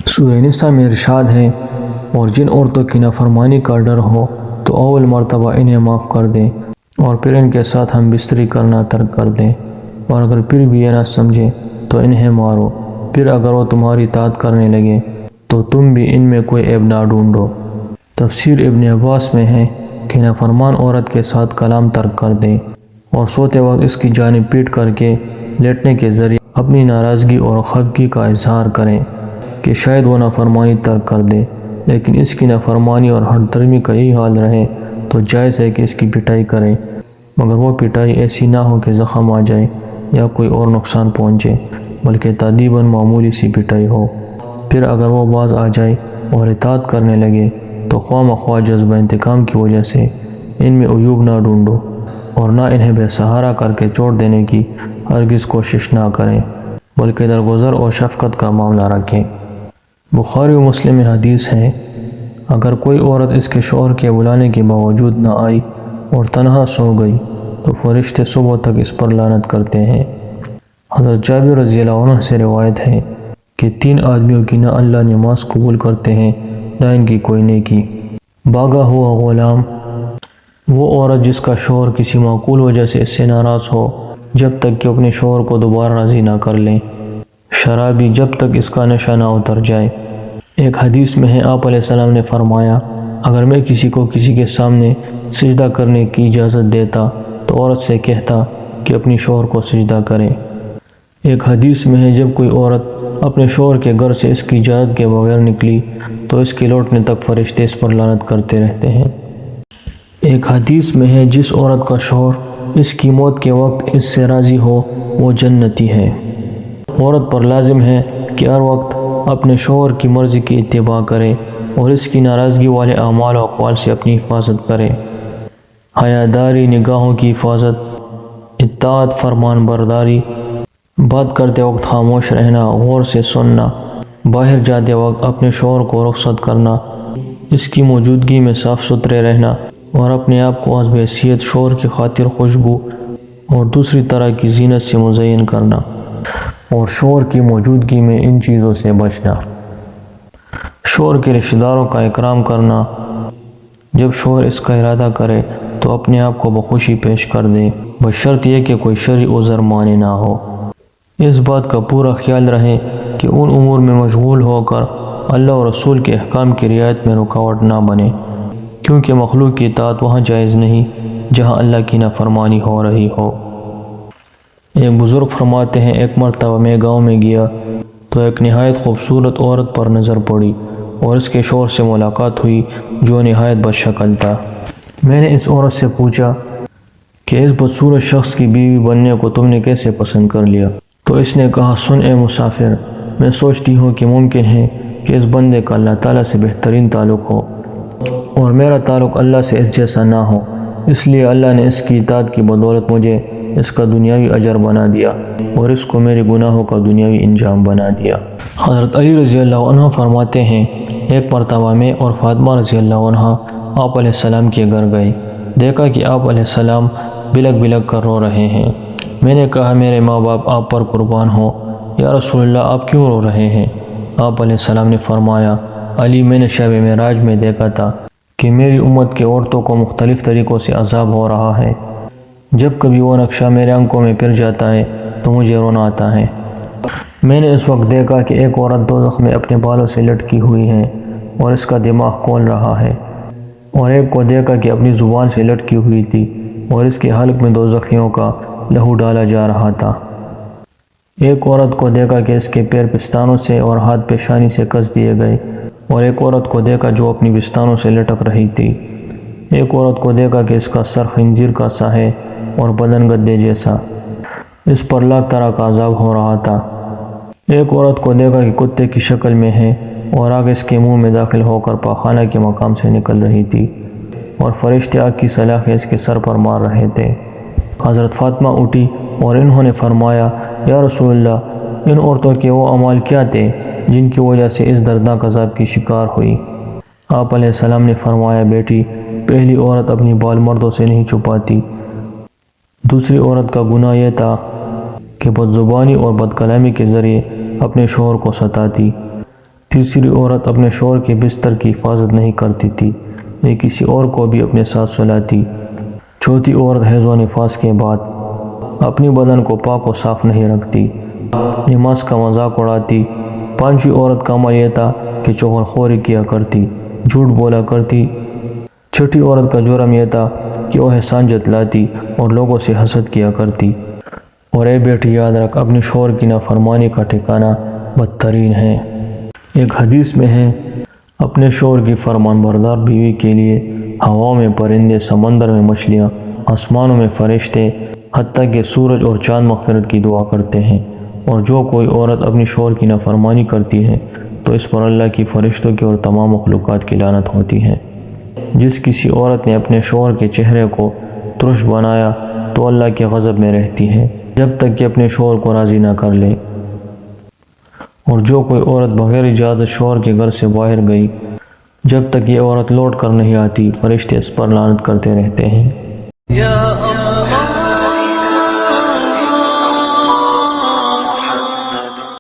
سورہ نساء میں ارشاد ہے، اور جن عورتوں کی نافرمانی کا ڈر ہو تو اول مرتبہ انہیں معاف کر دیں اور پھر ان کے ساتھ ہم بستری کرنا ترک کر دیں، اور اگر پھر بھی یہ نہ سمجھیں تو انہیں مارو، پھر اگر وہ تمہاری اطاعت کرنے لگے تو تم بھی ان میں کوئی عیب نہ ڈھونڈو۔ تفسیر ابن عباس میں ہے کہ نافرمان عورت کے ساتھ کلام ترک کر دیں اور سوتے وقت اس کی جانب پیٹ کر کے لیٹنے کے ذریعے اپنی ناراضگی اور خفگی کا اظہار کریں کہ شاید وہ نافرمانی ترک کر دے، لیکن اس کی نافرمانی اور ہٹ درمی کا یہی حال رہے تو جائز ہے کہ اس کی پٹائی کریں، مگر وہ پٹائی ایسی نہ ہو کہ زخم آ جائے یا کوئی اور نقصان پہنچے، بلکہ تادیباً معمولی سی پٹائی ہو۔ پھر اگر وہ باز آ جائے اور اطاعت کرنے لگے تو خواہ مخواہ جذبہ انتقام کی وجہ سے ان میں عیوب نہ ڈھونڈو اور نہ انہیں بے سہارا کر کے چھوڑ دینے کی ہرگز کوشش نہ کریں، بلکہ درگزر اور شفقت کا معاملہ رکھیں۔ بخاری و مسلم میں حدیث ہے، اگر کوئی عورت اس کے شوہر کے بلانے کے باوجود نہ آئی اور تنہا سو گئی تو فرشتے صبح تک اس پر لعنت کرتے ہیں۔ حضرت جابر رضی اللہ عنہ سے روایت ہے کہ 3 آدمیوں کی نہ اللہ نماز قبول کرتے ہیں نہ ان کی کوئی نیکی۔ باغا ہوا غلام، وہ عورت جس کا شوہر کسی معقول وجہ سے اس سے ناراض ہو جب تک کہ اپنے شوہر کو دوبارہ راضی نہ کر لیں، شرابی جب تک اس کا نشہ نہ اتر جائے۔ ایک حدیث میں ہے، آپ علیہ السلام نے فرمایا، اگر میں کسی کو کسی کے سامنے سجدہ کرنے کی اجازت دیتا تو عورت سے کہتا کہ اپنی شوہر کو سجدہ کرے۔ ایک حدیث میں ہے، جب کوئی عورت اپنے شوہر کے گھر سے اس کی اجازت کے بغیر نکلی تو اس کے لوٹنے تک فرشتے اس پر لعنت کرتے رہتے ہیں۔ ایک حدیث میں ہے، جس عورت کا شوہر اس کی موت کے وقت اس سے راضی ہو وہ جنتی ہے۔ عورت پر لازم ہے کہ ہر وقت اپنے شوہر کی مرضی کی اتباع کرے اور اس کی ناراضگی والے اعمال و اقوال سے اپنی حفاظت کرے۔ حیاداری، نگاہوں کی حفاظت، اطاعت، فرمان برداری، بات کرتے وقت خاموش رہنا، غور سے سننا، باہر جاتے وقت اپنے شوہر کو رخصت کرنا، اس کی موجودگی میں صاف ستھرے رہنا اور اپنے آپ کو حسب حیثیت شوہر کی خاطر خوشبو اور دوسری طرح کی زینت سے مزین کرنا، اور شوہر کی موجودگی میں ان چیزوں سے بچنا۔ شوہر کے رشتہ داروں کا اکرام کرنا، جب شوہر اس کا ارادہ کرے تو اپنے آپ کو بخوشی پیش کر دے، بشرط یہ کہ کوئی شرعی عذر مانع نہ ہو۔ اس بات کا پورا خیال رہے کہ ان امور میں مشغول ہو کر اللہ اور رسول کے احکام کی رعایت میں رکاوٹ نہ بنے، کیونکہ مخلوق کی اطاعت وہاں جائز نہیں جہاں اللہ کی نافرمانی ہو رہی ہو۔ ایک بزرگ فرماتے ہیں، ایک مرتبہ میں گاؤں میں گیا تو ایک نہایت خوبصورت عورت پر نظر پڑی اور اس کے شوہر سے ملاقات ہوئی جو نہایت بدشکل تھا۔ میں نے اس عورت سے پوچھا کہ اس بدصورت شخص کی بیوی بننے کو تم نے کیسے پسند کر لیا؟ تو اس نے کہا، سن اے مسافر، میں سوچتی ہوں کہ ممکن ہے کہ اس بندے کا اللہ تعالیٰ سے بہترین تعلق ہو اور میرا تعلق اللہ سے اس جیسا نہ ہو، اس لیے اللہ نے اس کی اطاعت کی بدولت مجھے اس کا دنیاوی اجر بنا دیا اور اس کو میرے گناہوں کا دنیاوی انجام بنا دیا۔ حضرت علی رضی اللہ عنہ فرماتے ہیں، ایک مرتبہ میں اور فاطمہ رضی اللہ عنہ آپ علیہ السلام کے گھر گئے، دیکھا کہ آپ علیہ السلام بلک بلک کر رو رہے ہیں۔ میں نے کہا، میرے ماں باپ آپ پر قربان ہو، یا رسول اللہ آپ کیوں رو رہے ہیں؟ آپ علیہ السلام نے فرمایا، علی، میں نے شب معراج میں دیکھا تھا کہ میری امت کے عورتوں کو مختلف طریقوں سے عذاب ہو رہا ہے، جب کبھی وہ نقشہ میرے آنکھوں میں پھر جاتا ہے تو مجھے رونا آتا ہے۔ میں نے اس وقت دیکھا کہ ایک عورت دوزخ میں اپنے بالوں سے لٹکی ہوئی ہے اور اس کا دماغ کھول رہا ہے، اور ایک کو دیکھا کہ اپنی زبان سے لٹکی ہوئی تھی اور اس کے حلق میں دوزخیوں کا لہو ڈالا جا رہا تھا۔ ایک عورت کو دیکھا کہ اس کے پیر پستانوں سے اور ہاتھ پیشانی سے کس دیے گئے، اور ایک عورت کو دیکھا جو اپنی پستانوں سے لٹک رہی تھی۔ ایک عورت کو دیکھا کہ اس کا سر خنزیر کا سا ہے اور بدن گدے جیسا، اس پر لاکھ طرح کا عذاب ہو رہا تھا۔ ایک عورت کو دیکھا کہ کتے کی شکل میں ہے اور آگ اس کے منہ میں داخل ہو کر پاخانہ کے مقام سے نکل رہی تھی، اور فرشتے آگ کی سلاخیں اس کے سر پر مار رہے تھے۔ حضرت فاطمہ اٹھی اور انہوں نے فرمایا، یا رسول اللہ، ان عورتوں کے وہ اعمال کیا تھے جن کی وجہ سے اس دردناک عذاب کی شکار ہوئی؟ آپ علیہ السلام نے فرمایا، بیٹی، پہلی عورت اپنی بال مردوں سے نہیں چھپاتی، دوسری عورت کا گناہ یہ تھا کہ بد زبانی اور بد کلامی کے ذریعے اپنے شوہر کو ستاتی، تیسری عورت اپنے شوہر کے بستر کی حفاظت نہیں کرتی تھی، یہ کسی اور کو بھی اپنے ساتھ سلاتی۔ چوتھی عورت حیض و نفاس کے بعد اپنی بدن کو پاک و صاف نہیں رکھتی، نماز کا مذاق اڑاتی۔ پانچویں عورت کا عمل یہ تھا کہ چغل خوری کیا کرتی، جھوٹ بولا کرتی۔ چھٹی عورت کا جرم یہ تھا کہ وہ احسان جتلاتی اور لوگوں سے حسد کیا کرتی۔ اور اے بیٹی یاد رکھ، اپنے شوہر کی نافرمانی کا ٹھکانہ بدترین ہے۔ ایک حدیث میں ہے، اپنے شوہر کی فرمان بردار بیوی کے لیے ہواؤں میں پرندے، سمندر میں مچھلیاں، آسمانوں میں فرشتے، حتیٰ کہ سورج اور چاند مغفرت کی دعا کرتے ہیں۔ اور جو کوئی عورت اپنی شوہر کی نافرمانی کرتی ہے تو اس پر اللہ کی، فرشتوں کی اور تمام مخلوقات کی لعنت ہوتی ہے۔ جس کسی عورت نے اپنے شوہر کے چہرے کو ترش بنایا تو اللہ کے غضب میں رہتی ہے جب تک کہ اپنے شوہر کو راضی نہ کر لے۔ اور جو کوئی عورت بغیر اجازت شوہر کے گھر سے باہر گئی، جب تک یہ عورت لوٹ کر نہیں آتی، فرشتے اس پر لعنت کرتے رہتے ہیں۔